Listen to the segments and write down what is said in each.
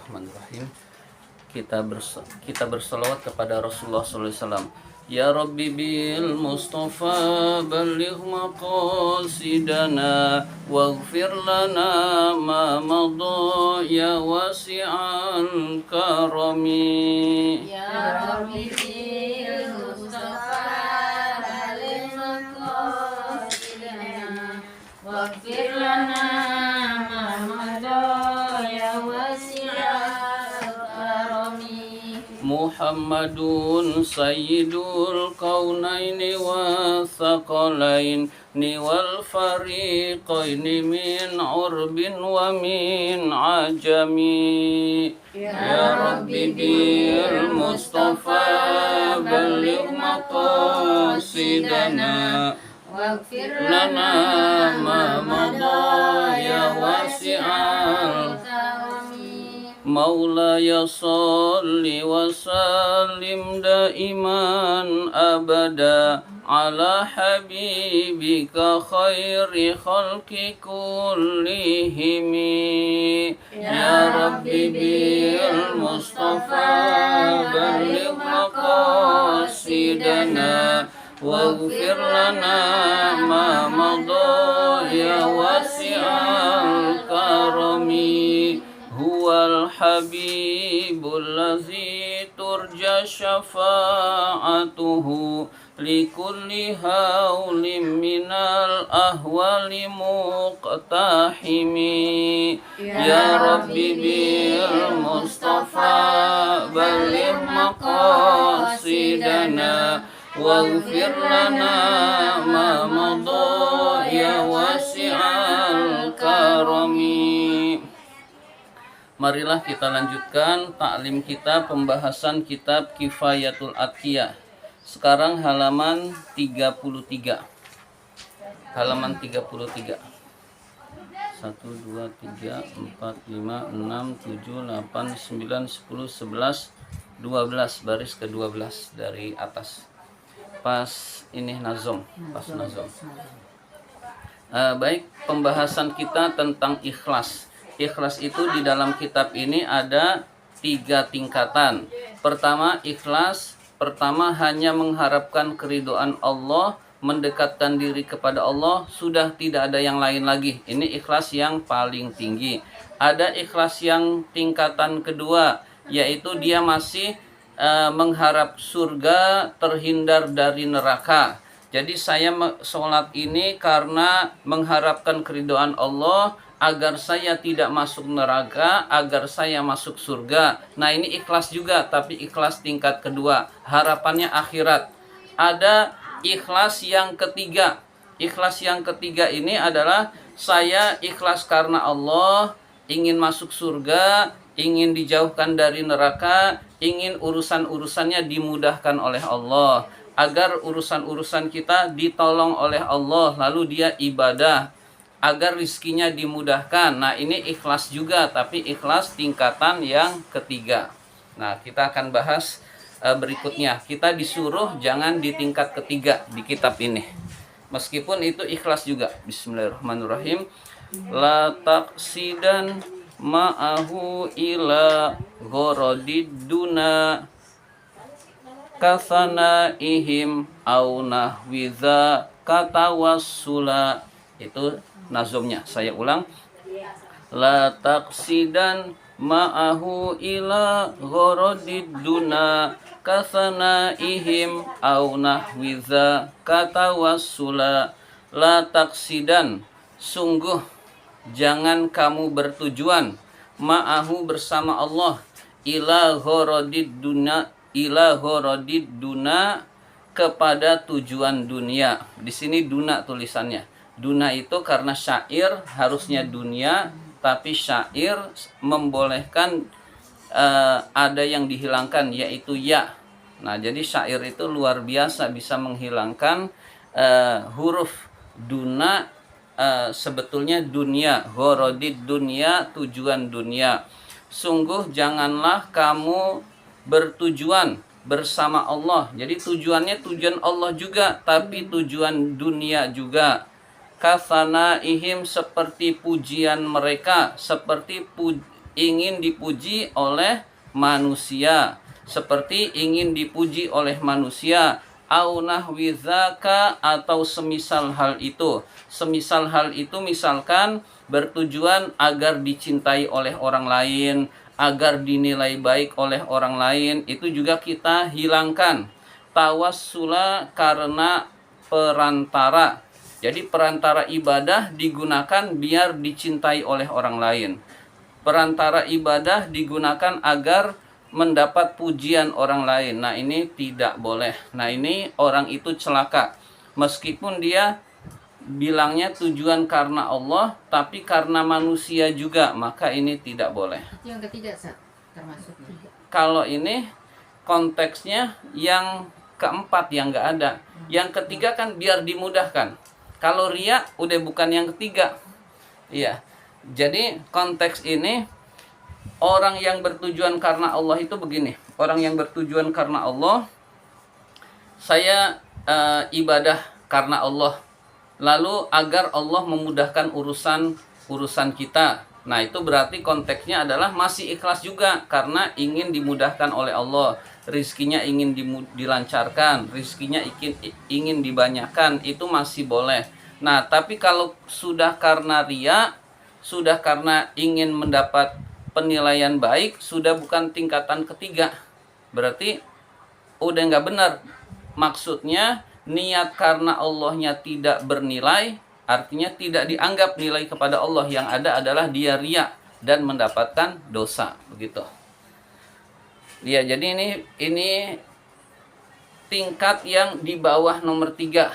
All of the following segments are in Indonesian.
Bismillahirrahmanirrahim. Kita berselawat kepada Rasulullah SAW. Ya Rabbi bil Mustafa balligh maqasidana waghfir lana ma madha ya wasi'al karami. Ya Rabbi bil Mustafa balligh maqasidana waghfir lana ma madha ya wasi'al karami. Muhammadun sayyidul kaunaini wa thaqalaini wal fariqaini min urbin wa min ajami. Ya Rabbi bil Mustafa balligh maqasidana waghfir lana ma madha ya wasi'al karami. Maulaya salli wa sallim daiman abada ala habibika khairi khalqi kullihim. Ya Rabbi bil Mustafa balligh maqasidana waghfir lana ma madha ya wasi'al karami. Huwal habibul ladzi turja syafa'atuhu likulli haulim minal ahwali muqtahimi. Ya Rabbi bil Mustafa balligh maqasidana waghfir lana ma madha ya wasi'al karami. Marilah kita lanjutkan taklim kita, pembahasan kitab Kifayatul Atqiyah. Sekarang halaman 33. Halaman 33. 1, 2, 3, 4, 5, 6, 7, 8, 9, 10, 11, 12. Baris ke-12 dari atas. Pas ini nazom. Pas nazom. Baik, pembahasan kita tentang ikhlas. Ikhlas itu di dalam kitab ini ada 3 tingkatan. Pertama, ikhlas. Pertama, hanya mengharapkan keridhaan Allah, mendekatkan diri kepada Allah, sudah tidak ada yang lain lagi. Ini ikhlas yang paling tinggi. Ada ikhlas yang tingkatan kedua, yaitu dia masih mengharap surga, terhindar dari neraka. Jadi saya sholat ini karena mengharapkan keridhaan Allah, agar saya tidak masuk neraka, agar saya masuk surga. Nah, ini ikhlas juga, tapi ikhlas tingkat kedua, harapannya akhirat. Ada ikhlas yang ketiga. Ikhlas yang ketiga ini adalah saya ikhlas karena Allah, ingin masuk surga, ingin dijauhkan dari neraka, ingin urusan-urusannya dimudahkan oleh Allah, agar urusan-urusan kita ditolong oleh Allah, lalu dia ibadah agar rizkinya dimudahkan. Nah, ini ikhlas juga, tapi ikhlas tingkatan yang ketiga. Nah, kita akan bahas berikutnya. Kita disuruh jangan di tingkat ketiga di kitab ini, meskipun itu ikhlas juga. Bismillahirrahmanirrahim. La taqsidan ma'ahu ila ghorodid duna kasana ihim au nahwiza katawassula. Itu nazomnya, saya ulang. La taqsidan ma'ahu ila ghorodid duna kasana ihim au nahwiza katawassula. La taqsidan, sungguh jangan kamu bertujuan, ma'ahu bersama Allah, ila ghorodid duna kepada tujuan dunia. Di sini duna tulisannya. Duna itu karena syair harusnya dunia, tapi syair membolehkan ada yang dihilangkan, yaitu ya. Nah, jadi syair itu luar biasa bisa menghilangkan huruf duna, sebetulnya dunia, ghorodid dunia, tujuan dunia. Sungguh janganlah kamu bertujuan bersama Allah. Jadi tujuannya tujuan Allah juga, tapi tujuan dunia juga. Kasana ihim, seperti pujian mereka, seperti ingin dipuji oleh manusia, seperti ingin dipuji oleh manusia, au nahwi dzaka, atau semisal hal itu. Semisal hal itu misalkan bertujuan agar dicintai oleh orang lain, agar dinilai baik oleh orang lain, itu juga kita hilangkan. Tawassula karena perantara. Jadi perantara ibadah digunakan biar dicintai oleh orang lain. Perantara ibadah digunakan agar mendapat pujian orang lain. Nah, ini tidak boleh. Nah, ini orang itu celaka. Meskipun dia bilangnya tujuan karena Allah, tapi karena manusia juga, maka ini tidak boleh. Itu yang ketiga, Sat, termasuk tiga. Kalau ini konteksnya yang keempat yang nggak ada. Yang ketiga kan biar dimudahkan. Kalau riya udah bukan yang ketiga. Iya. Jadi konteks ini orang yang bertujuan karena Allah itu begini. Orang yang bertujuan karena Allah, saya ibadah karena Allah. Lalu agar Allah memudahkan urusan kita. Nah, itu berarti konteksnya adalah masih ikhlas juga karena ingin dimudahkan oleh Allah. Rizkinya ingin dilancarkan, rizkinya ingin dibanyakan, itu masih boleh. Nah, tapi kalau sudah karena riya, sudah karena ingin mendapat penilaian baik, sudah bukan tingkatan ketiga. Berarti udah nggak benar. Maksudnya niat karena Allahnya tidak bernilai, artinya tidak dianggap nilai kepada Allah. Yang ada adalah dia riya dan mendapatkan dosa, begitu. Ya, jadi ini tingkat yang di bawah nomor 3,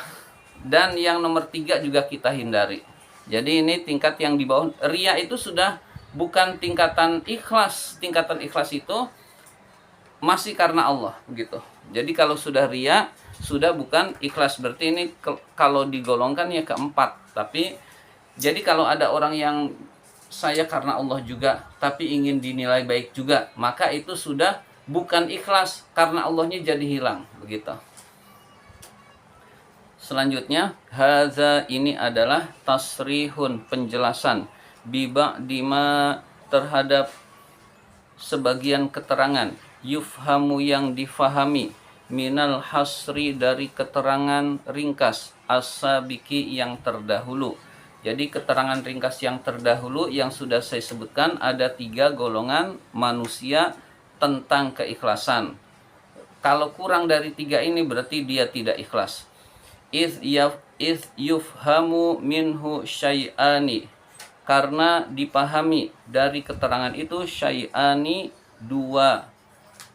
dan yang nomor 3 juga kita hindari. Jadi ini tingkat yang di bawah. Riya itu sudah bukan tingkatan ikhlas. Tingkatan ikhlas itu masih karena Allah, begitu. Jadi kalau sudah riya, sudah bukan ikhlas. Berarti ini kalau digolongkan ya keempat. Tapi jadi kalau ada orang yang saya karena Allah juga, tapi ingin dinilai baik juga, maka itu sudah bukan ikhlas, karena Allahnya jadi hilang, begitu. Selanjutnya, haza, ini adalah tasrihun, penjelasan, biba dima, terhadap sebagian keterangan, yufhamu, yang difahami, minal hasri, dari keterangan ringkas, as-sabiki, yang terdahulu. Jadi keterangan ringkas yang terdahulu yang sudah saya sebutkan, ada 3 golongan manusia tentang keikhlasan. Kalau kurang dari 3 ini berarti dia tidak ikhlas. Iz yufhamu minhu syai'ani, karena dipahami dari keterangan itu syai'ani, 2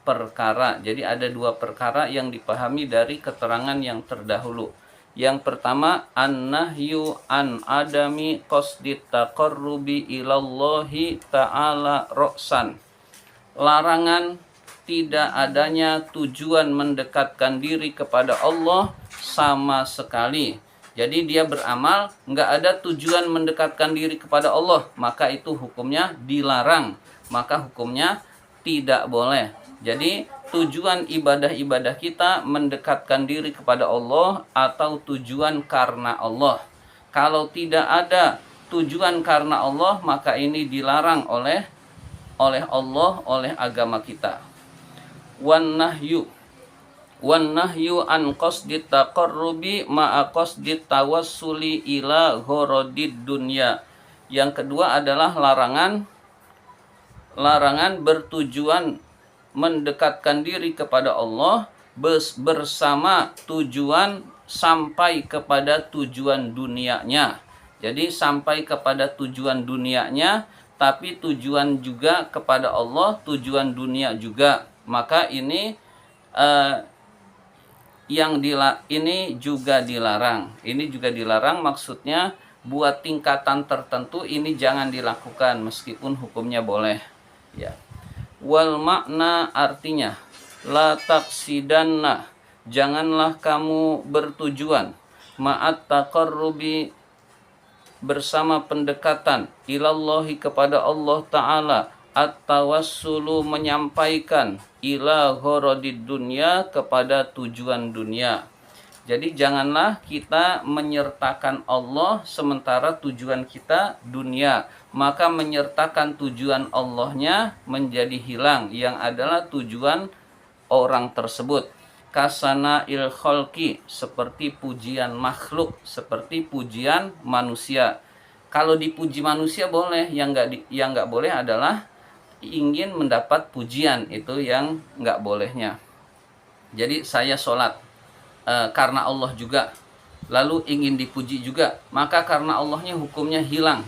perkara. Jadi ada 2 perkara yang dipahami dari keterangan yang terdahulu. Yang pertama, an-nahyu an adami qasdit taqarrubi ilallahi ta'ala ra'san. Larangan tidak adanya tujuan mendekatkan diri kepada Allah sama sekali. Jadi dia beramal nggak ada tujuan mendekatkan diri kepada Allah, maka itu hukumnya dilarang, maka hukumnya tidak boleh. Jadi tujuan ibadah-ibadah kita mendekatkan diri kepada Allah atau tujuan karena Allah. Kalau tidak ada tujuan karena Allah, maka ini dilarang oleh Allah, oleh agama kita. Wan nahyu an qasdit taqarrubi ma'a qasdit tawassuli ila gharadid dunya. Yang kedua adalah larangan bertujuan mendekatkan diri kepada Allah bersama tujuan sampai kepada tujuan dunianya. Jadi sampai kepada tujuan dunianya, tapi tujuan juga kepada Allah, tujuan dunia juga. Maka ini ini juga dilarang. Ini juga dilarang, maksudnya buat tingkatan tertentu ini jangan dilakukan meskipun hukumnya boleh. Ya. Wal makna, artinya la taqsidanna, janganlah kamu bertujuan, ma'at taqarrubi, bersama pendekatan, ilallahi, kepada Allah Ta'ala, at-tawassulu, menyampaikan, ila gharadid dunya, kepada tujuan dunia. Jadi janganlah kita menyertakan Allah sementara tujuan kita dunia. Maka menyertakan tujuan Allahnya menjadi hilang, yang adalah tujuan orang tersebut. Kasana il kholki, seperti pujian makhluk, seperti pujian manusia. Kalau dipuji manusia boleh, yang nggak boleh adalah ingin mendapat pujian, itu yang nggak bolehnya. Jadi saya sholat karena Allah juga, lalu ingin dipuji juga, maka karena Allahnya hukumnya hilang.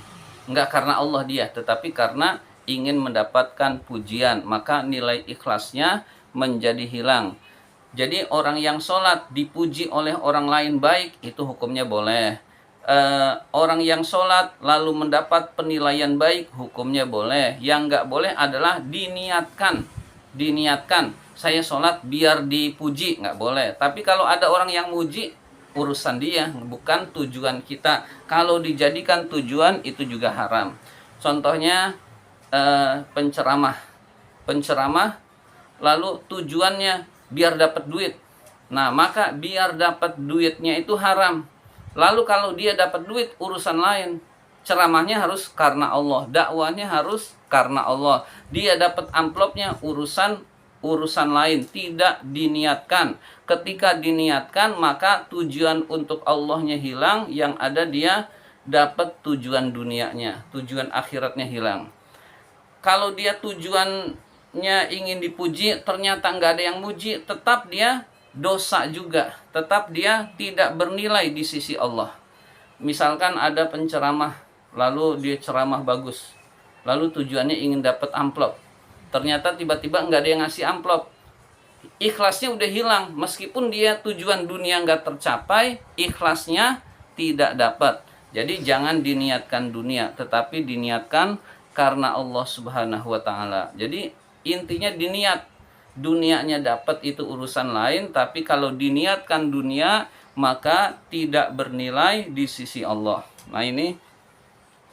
Nggak karena Allah dia, tetapi karena ingin mendapatkan pujian, maka nilai ikhlasnya menjadi hilang. Jadi orang yang sholat dipuji oleh orang lain baik, itu hukumnya boleh. Orang yang sholat lalu mendapat penilaian baik, hukumnya boleh. Yang nggak boleh adalah diniatkan saya sholat biar dipuji, nggak boleh. Tapi kalau ada orang yang muji, urusan dia, bukan tujuan kita. Kalau dijadikan tujuan, itu juga haram. Contohnya penceramah lalu tujuannya biar dapat duit. Nah, maka biar dapat duitnya itu haram. Lalu kalau dia dapat duit, urusan lain. Ceramahnya harus karena Allah, dakwahnya harus karena Allah. Dia dapat amplopnya, urusan lain, tidak diniatkan. Ketika diniatkan, maka tujuan untuk Allahnya hilang, yang ada dia dapat tujuan dunianya, tujuan akhiratnya hilang. Kalau dia tujuannya ingin dipuji, ternyata nggak ada yang muji, tetap dia dosa juga, tetap dia tidak bernilai di sisi Allah. Misalkan ada penceramah, lalu dia ceramah bagus, lalu tujuannya ingin dapat amplop, ternyata tiba-tiba nggak ada yang ngasih amplop, ikhlasnya udah hilang. Meskipun dia tujuan dunia nggak tercapai, ikhlasnya tidak dapat. Jadi jangan diniatkan dunia, tetapi diniatkan karena Allah Subhanahu wa Ta'ala. Jadi intinya diniat, dunianya dapat itu urusan lain, tapi kalau diniatkan dunia maka tidak bernilai di sisi Allah. Nah, ini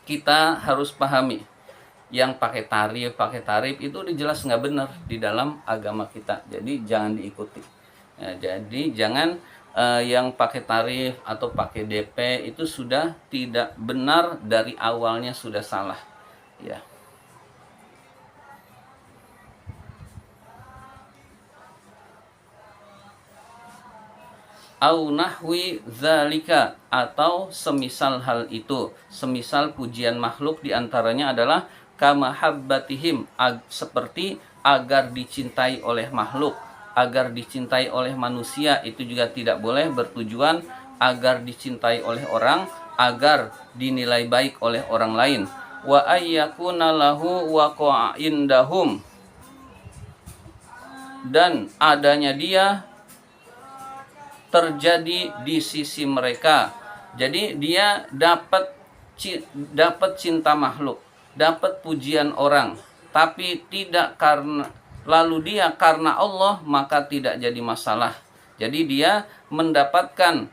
kita harus pahami. Yang pakai tarif itu udah jelas nggak benar di dalam agama kita. Jadi jangan diikuti. Ya, jadi jangan yang pakai tarif atau pakai DP itu sudah tidak benar, dari awalnya sudah salah. Ya. Au nahwi zalika, atau semisal hal itu, semisal pujian makhluk diantaranya adalah kamahabbatihim, seperti agar dicintai oleh makhluk, agar dicintai oleh manusia, itu juga tidak boleh. Bertujuan agar dicintai oleh orang, agar dinilai baik oleh orang lain. Wa ayyakuna lahu waqa'a indahum, dan adanya dia terjadi di sisi mereka. Jadi dia dapat cinta makhluk, dapat pujian orang, tapi tidak karena, lalu dia karena Allah, maka tidak jadi masalah. Jadi dia mendapatkan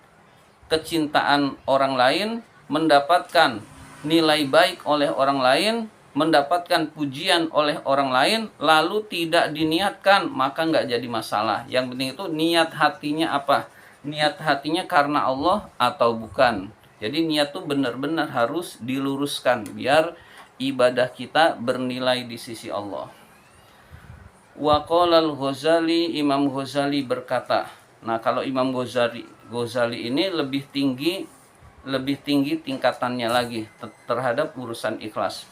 kecintaan orang lain, mendapatkan nilai baik oleh orang lain, mendapatkan pujian oleh orang lain, lalu tidak diniatkan, maka nggak jadi masalah. Yang penting itu niat hatinya apa? Niat hatinya karena Allah atau bukan. Jadi niat tuh benar-benar harus diluruskan biar ibadah kita bernilai di sisi Allah. Wa qala al-Ghazali, Imam Ghazali berkata. Nah, kalau Imam Ghazali ini lebih tinggi tingkatannya lagi terhadap urusan ikhlas.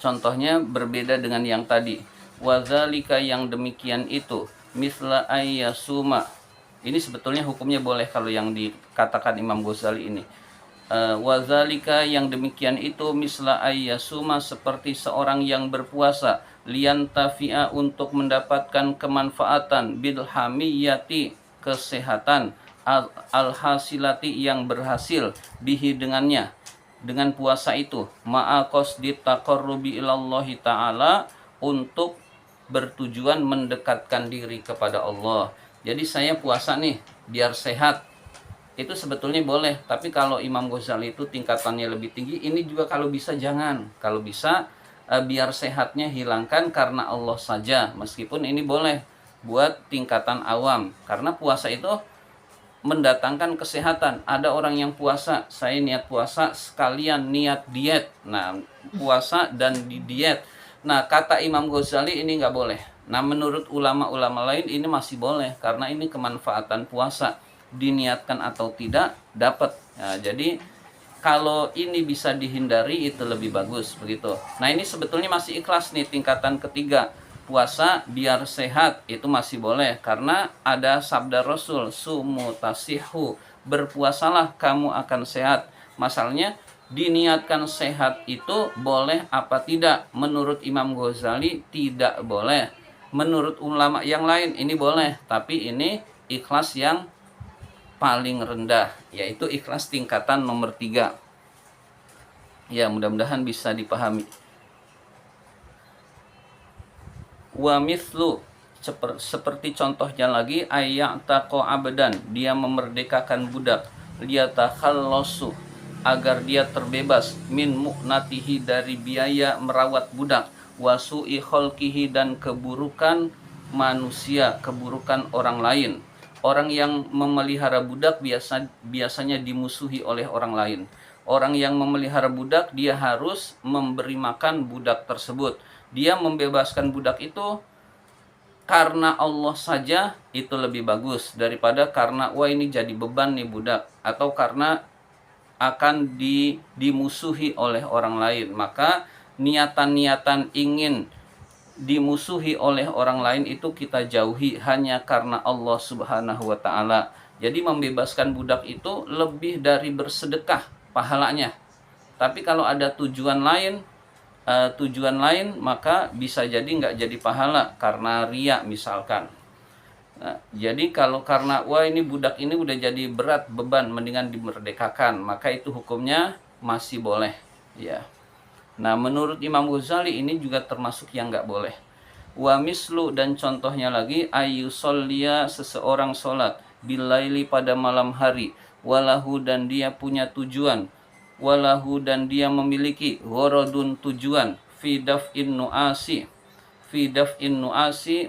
Contohnya berbeda dengan yang tadi. Wa dzalika, yang demikian itu, misla ayyasuma. Ini sebetulnya hukumnya boleh kalau yang dikatakan Imam Ghazali ini. Wazalika, yang demikian itu, misla ayyasuma, seperti seorang yang berpuasa, liyantafi'a, untuk mendapatkan kemanfaatan, bilhamiyati, kesehatan, alhasilati, yang berhasil, bihi, dengannya, dengan puasa itu, ma'aqasdi taqarrubi ilallahi ta'ala, untuk bertujuan mendekatkan diri kepada Allah. Jadi saya puasa nih biar sehat, itu sebetulnya boleh. Tapi kalau Imam Ghazali itu tingkatannya lebih tinggi, ini juga kalau bisa jangan. Kalau bisa biar sehatnya hilangkan karena Allah saja. Meskipun ini boleh buat tingkatan awam, karena puasa itu mendatangkan kesehatan. Ada orang yang puasa, saya niat puasa sekalian niat diet. Nah, puasa dan di diet. Nah, kata Imam Ghazali ini nggak boleh. Nah, menurut ulama-ulama lain ini masih boleh karena ini kemanfaatan puasa, diniatkan atau tidak dapat. Nah, jadi kalau ini bisa dihindari itu lebih bagus begitu. Nah, ini sebetulnya masih ikhlas nih tingkatan ketiga. Puasa biar sehat itu masih boleh karena ada sabda Rasul, sumu tasihu, berpuasalah kamu akan sehat. Masalahnya diniatkan sehat itu boleh apa tidak? Menurut Imam Ghazali tidak boleh. Menurut ulama yang lain ini boleh, tapi ini ikhlas yang paling rendah, yaitu ikhlas tingkatan nomor 3. Ya, mudah-mudahan bisa dipahami. Wa mithlu, seperti contohnya lagi, ayya'taqa abdan, dia memerdekakan budak, liyatakhallasu, agar dia terbebas, min mu'natihi, dari biaya merawat budak, wasu'i khalqihi, dan keburukan manusia, keburukan orang lain. Orang yang memelihara budak biasanya dimusuhi oleh orang lain. Orang yang memelihara budak, dia harus memberi makan budak tersebut. Dia membebaskan budak itu karena Allah saja, itu lebih bagus daripada karena wah ini jadi beban nih budak, atau karena akan dimusuhi oleh orang lain. Maka niatan-niatan ingin dimusuhi oleh orang lain itu kita jauhi hanya karena Allah Subhanahu wa taala. Jadi membebaskan budak itu lebih dari bersedekah pahalanya. Tapi kalau ada tujuan lain maka bisa jadi nggak jadi pahala karena riya misalkan. Nah, jadi kalau karena wah ini budak ini udah jadi berat beban, mendingan dimerdekakan, maka itu hukumnya masih boleh, ya. Nah, menurut Imam Ghazali ini juga termasuk yang nggak boleh. Wa mislu, dan contohnya lagi, ayyusolliya, seseorang sholat, bilaili, pada malam hari, walahu, dan dia punya tujuan, walahu, dan dia memiliki gharadun, tujuan, fidaf'in nuasi,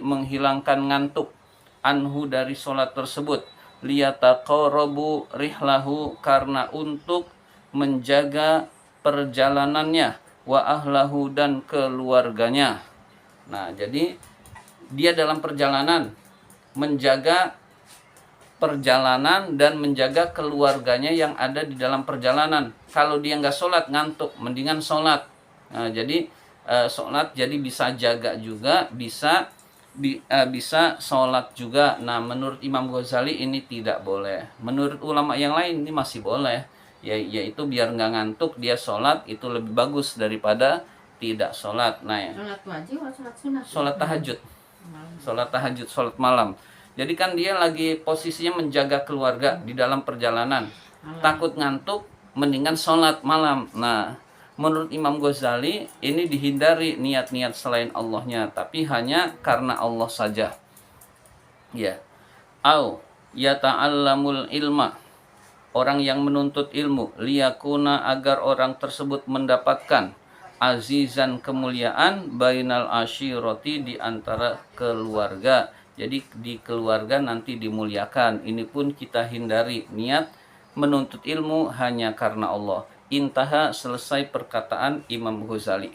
menghilangkan ngantuk, anhu, dari sholat tersebut, liyataqarabu rihlahu, karena untuk menjaga perjalanannya, wa ahlahu, dan keluarganya. Nah, jadi dia dalam perjalanan menjaga perjalanan dan menjaga keluarganya yang ada di dalam perjalanan. Kalau dia nggak sholat ngantuk, mendingan sholat. Nah, jadi sholat jadi bisa jaga juga, bisa sholat juga. Nah, menurut Imam Ghazali ini tidak boleh. Menurut ulama yang lain ini masih boleh. Yaitu biar nggak ngantuk dia sholat itu lebih bagus daripada tidak sholat. Nah, ya. Sholat wajib atau sholat sunat? Sholat tahajud. Sholat tahajud, sholat malam. Jadi kan dia lagi posisinya menjaga keluarga di dalam perjalanan. Takut ngantuk, mendingan sholat malam. Nah, menurut Imam Ghazali ini dihindari niat-niat selain Allahnya, tapi hanya karena Allah saja. Ya. Au yata'allamul ilma, orang yang menuntut ilmu, liyakuna, agar orang tersebut mendapatkan azizan, kemuliaan, bainal ashiroti, di antara keluarga. Jadi di keluarga nanti dimuliakan. Ini pun kita hindari, niat menuntut ilmu hanya karena Allah. Intaha, selesai perkataan Imam Ghazali,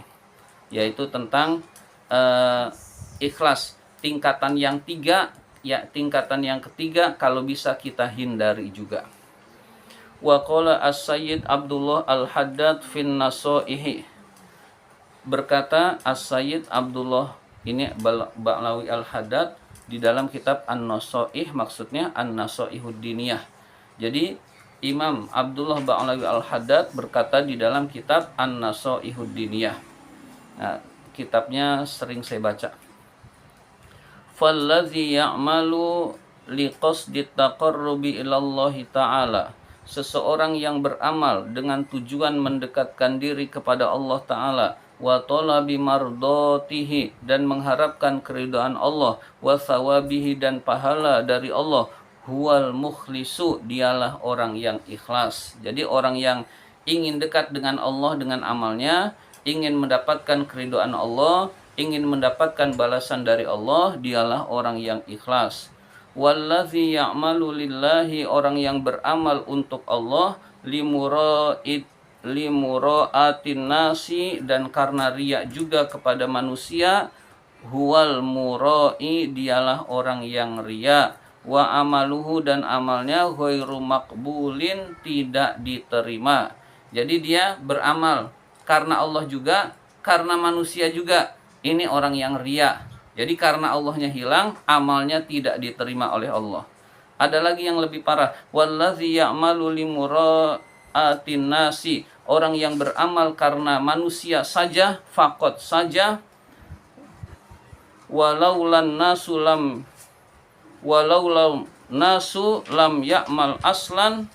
yaitu tentang ikhlas. Tingkatan yang ketiga kalau bisa kita hindari juga. Wa qala as-sayyid Abdullah al-Haddad fin Nasaihi, berkata as-sayyid Abdullah ini Ba'lawi al-Haddad di dalam kitab An-Nasaih, maksudnya An-Nasaihud Diniyah. Jadi Imam Abdullah Ba'lawi al-Haddad berkata di dalam kitab An-Nasaihud Diniyah. Nah, kitabnya sering saya baca. Falladzi ya'malu liqasdi taqarrubi ilallahi ta'ala, seseorang yang beramal dengan tujuan mendekatkan diri kepada Allah Ta'ala, wa talabi mardatihi, dan mengharapkan keridhaan Allah, wa thawabihi, dan pahala dari Allah, huwal mukhlisu, dialah orang yang ikhlas. Jadi orang yang ingin dekat dengan Allah dengan amalnya, ingin mendapatkan keridhaan Allah, ingin mendapatkan balasan dari Allah, dialah orang yang ikhlas. Wallazi ya'malu lillahi, orang yang beramal untuk Allah, limura'atin nasi, dan karena riya juga kepada manusia, huwal mura'i, dialah orang yang riya, wa amaluhu, dan amalnya ghairu maqbulin, tidak diterima. Jadi dia beramal karena Allah juga, karena manusia juga. Ini orang yang riya. Jadi karena Allahnya hilang, amalnya tidak diterima oleh Allah. Ada lagi yang lebih parah. Wallazi ya'malu limura'atin nasi, orang yang beramal karena manusia saja, fakot saja, walaulan nasu lam ya'mal aslan,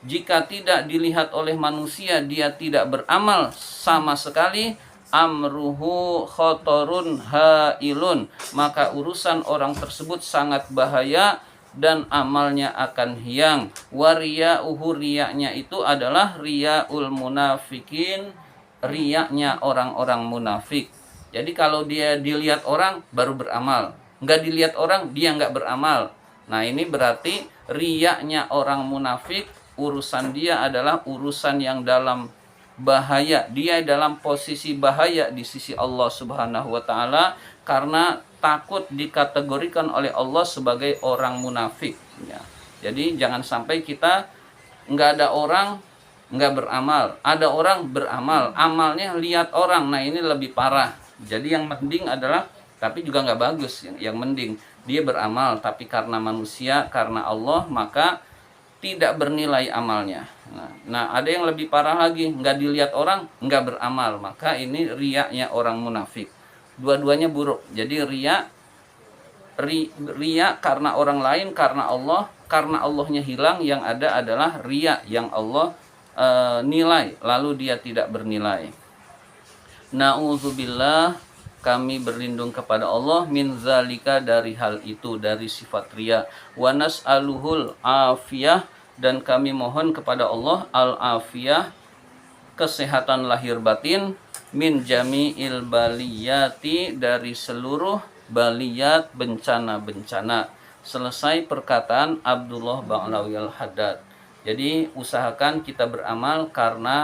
jika tidak dilihat oleh manusia dia tidak beramal sama sekali, amruhu khotorun hailun, maka urusan orang tersebut sangat bahaya dan amalnya akan hilang. Wariya'uhu, riya'nya itu adalah riya'ul munafikin, riya'nya orang-orang munafik. Jadi kalau dia dilihat orang baru beramal, nggak dilihat orang dia nggak beramal. Nah ini berarti riya'nya orang munafik, urusan dia adalah urusan yang dalam bahaya. Dia dalam posisi bahaya di sisi Allah Subhanahu wa taala karena takut dikategorikan oleh Allah sebagai orang munafik ya. Jadi jangan sampai kita nggak ada orang nggak beramal, ada orang beramal, amalnya lihat orang. Nah ini lebih parah. Jadi yang mending adalah, tapi juga nggak bagus, yang mending dia beramal tapi karena manusia, karena Allah, maka tidak bernilai amalnya. Nah, ada yang lebih parah lagi, nggak dilihat orang, nggak beramal, maka ini riya'nya orang munafik. Dua-duanya buruk. Jadi riya karena orang lain, karena Allah, karena Allahnya hilang, yang ada adalah riya yang Allah nilai, lalu dia tidak bernilai. Na'udzubillah, kami berlindung kepada Allah min zalika, dari hal itu, dari sifat riya. Wa nas'aluhul afiyah, dan kami mohon kepada Allah al-afiyah, kesehatan lahir batin, min jami'il baliyati, dari seluruh baliyat, bencana-bencana. Selesai perkataan Abdullah Ba'lawi al-Haddad. Jadi usahakan kita beramal karena